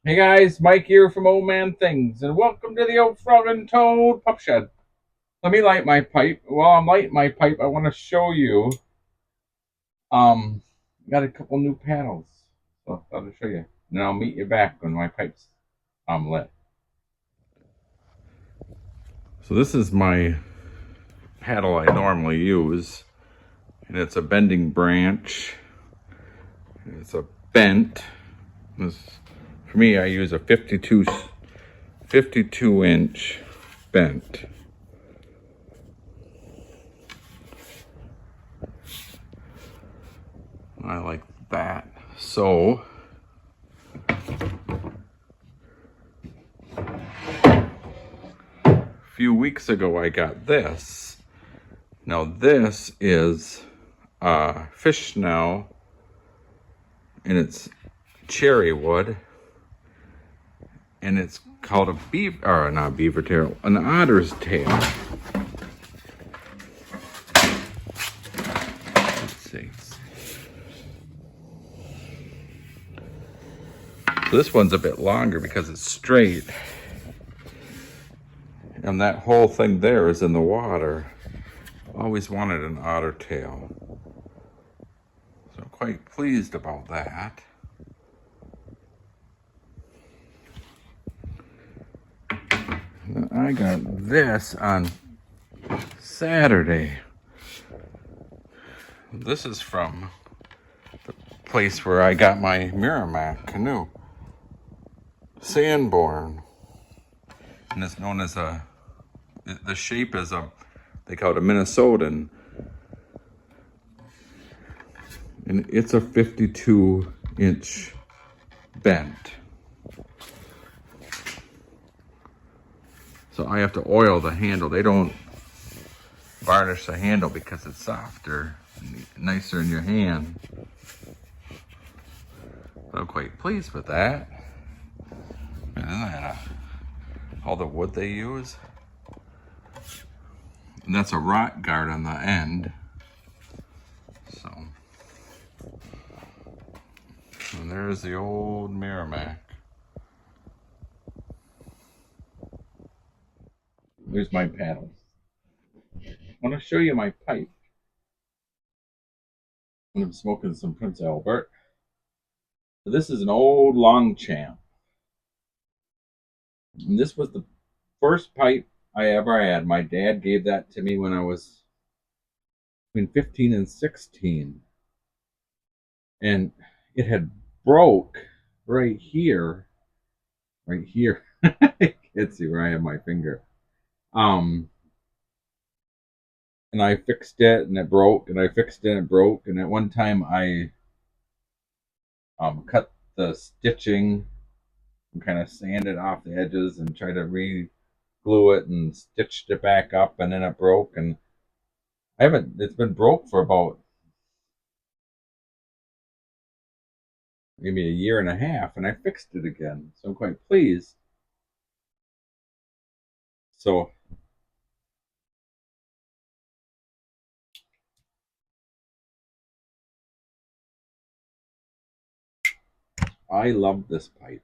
Hey guys, Mike here from Old Man Things, and welcome to the Old Frog and Toad Pup Shed. Let me light my pipe. While I'm lighting my pipe, I want to show you. Got a couple new paddles, so I'll show you. And I'll meet you back when my pipe's lit. So this is my paddle I normally use, and it's a bending branch. It's a bent. This, for me, I use a 52 inch bent. I like that. So a few weeks ago I got this. Now this is fish snow, and it's cherry wood, and it's called a beaver, or not beaver tail, an otter's tail. Let's see. So this one's a bit longer because it's straight. And that whole thing there is in the water. Always wanted an otter tail. So I'm quite pleased about that. And I got this on Saturday. This is from the place where I got my Merrimack canoe. Sanborn. And it's known as the shape is they call it a Minnesotan. And it's a 52-inch bent. So I have to oil the handle. They don't varnish the handle because it's softer and nicer in your hand. So I'm quite pleased with that. And isn't that all the wood they use? And that's a rock guard on the end. So, and there's the old Merrimack. There's my paddle. I want to show you my pipe. I'm smoking some Prince Albert. This is an old Longchamp. And this was the first pipe I ever had. My dad gave that to me when I was between 15 and 16. And it had broke right here. Right here. I can't see where I have my finger. Um, and I fixed it and it broke, and I fixed it and it broke. And at one time I cut the stitching and kind of sanded off the edges and tried to re-glue it and stitched it back up, and then it broke. And I haven't, it's been broke for about maybe a year and a half, and I fixed it again. So I'm quite pleased. So I love this pipe.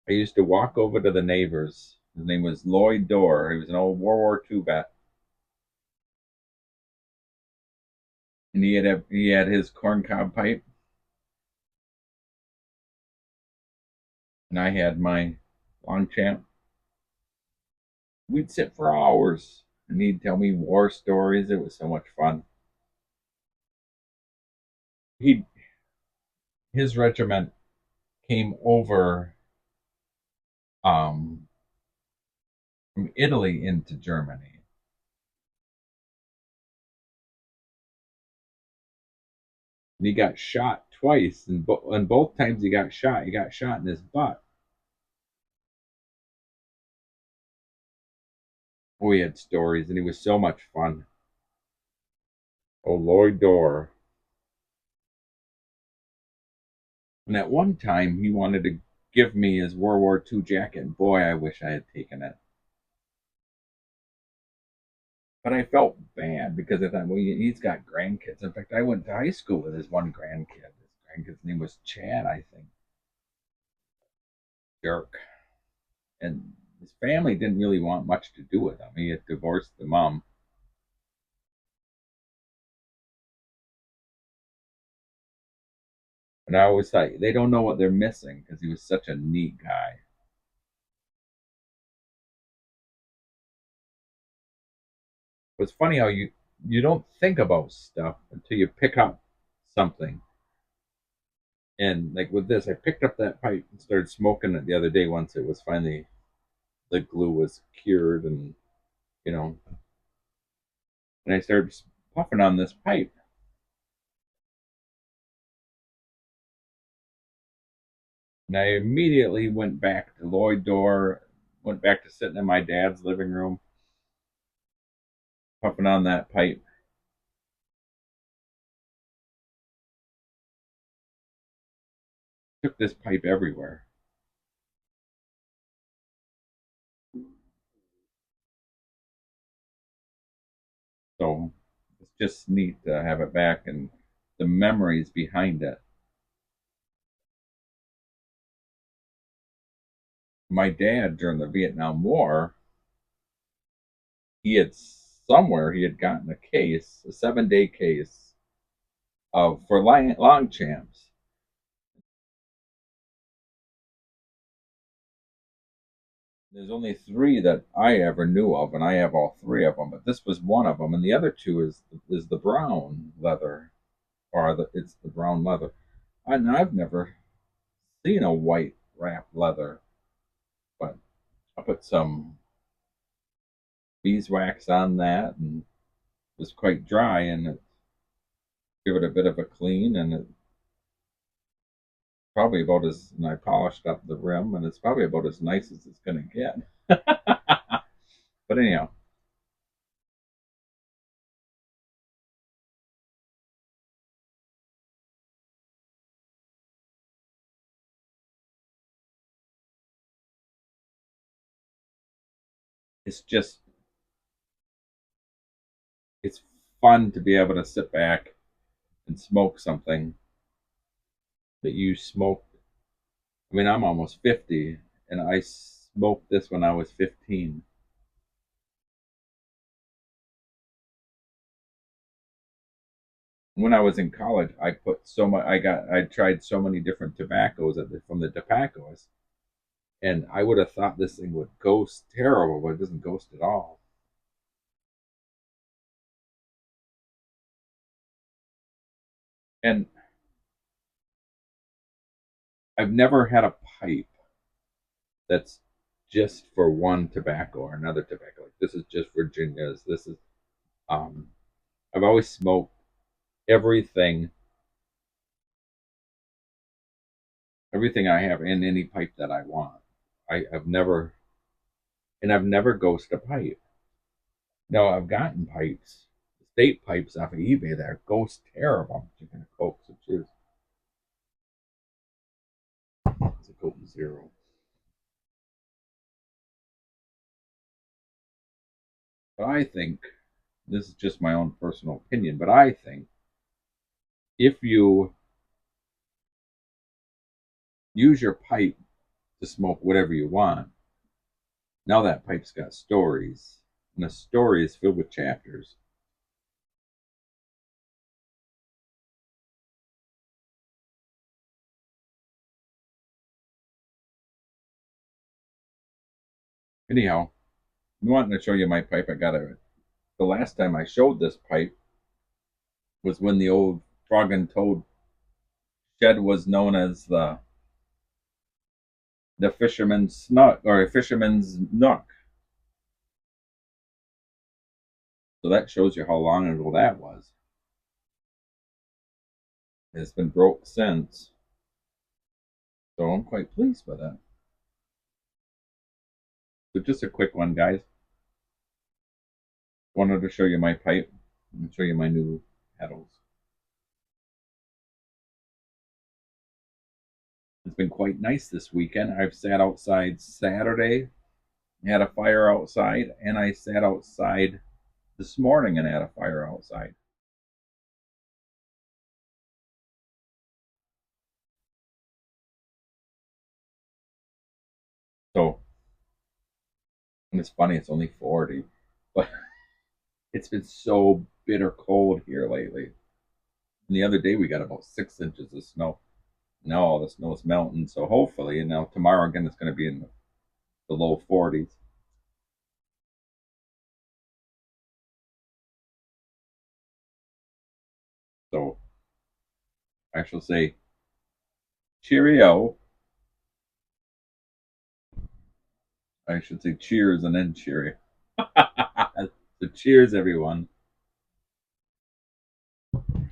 I used to walk over to the neighbor's. His name was Lloyd Dorr. He was an old World War II vet, and he had his corncob pipe, and I had my Longchamp. We'd sit for hours, and he'd tell me war stories. It was so much fun. He his regiment came over um, from Italy into Germany, and he got shot twice. And both times he got shot in his butt. We had stories, and he was so much fun. Oh, Lloyd Dorr. And at one time, he wanted to give me his World War II jacket. And boy, I wish I had taken it. But I felt bad because I thought, well, he's got grandkids. In fact, I went to high school with his one grandkid. His grandkid's name was Chad, I think. jerk. And his family didn't really want much to do with him. He had divorced the mom. And I always thought they don't know what they're missing because he was such a neat guy. It's funny how you don't think about stuff until you pick up something. And like with this, I picked up that pipe and started smoking it the other day once it was finally the glue was cured and you know, and I started puffing on this pipe. And I immediately went back to Lloyd Door, went back to sitting in my dad's living room, puffing on that pipe. Took this pipe everywhere. So it's just neat to have it back and the memories behind it. My dad during the Vietnam War, he had somewhere he had gotten a case, a 7 day case of for long champs. There's only three that I ever knew of, and I have all three of them. But this was one of them, and the other two is the brown leather, or it's the brown leather. And I've never seen a white wrapped leather, but I put some beeswax on that, and it was quite dry, and it give it a bit of a clean, and it probably about as and I polished up the rim, and it's probably about as nice as it's gonna get. But anyhow, it's just it's fun to be able to sit back and smoke something that you smoked. I mean, I'm almost 50, and I smoked this when I was 15. When I was in college, I put so much. I tried so many different tobaccos from the tobaccos, and I would have thought this thing would ghost terrible, but it doesn't ghost at all. And I've never had a pipe that's just for one tobacco or another tobacco. Like this is just Virginia's. This is um. I've always smoked everything, everything I have in any pipe that I want. I've never I've never ghosted a pipe. No, I've gotten pipes, state pipes off of eBay that are ghost terrible. Chicken and Coke, so cheers. It's a Coke Zero. But I think this is just my own personal opinion. But I think if you use your pipe to smoke whatever you want, now that pipe's got stories, and the story is filled with chapters. Anyhow, I wanting to show you my pipe. I got a. The last time I showed this pipe was when the old Frog and Toad shed was known as the fisherman's snook or fisherman's nook. So that shows you how long ago that was. It's been broke since, so I'm quite pleased with that. So just a quick one, guys. Wanted to show you my pipe and show you my new pedals. It's been quite nice this weekend. I've sat outside Saturday, had a fire outside, and I sat outside this morning and had a fire outside. And it's funny, it's only 40, but it's been so bitter cold here lately. And the other day we got about 6 inches of snow. Now all the snow is melting, so hopefully, and now tomorrow again it's going to be in the low 40s. So I shall say cheerio. I should say cheers and then cheerio. So cheers, everyone, and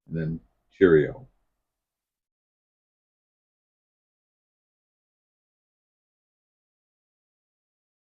then cheerio.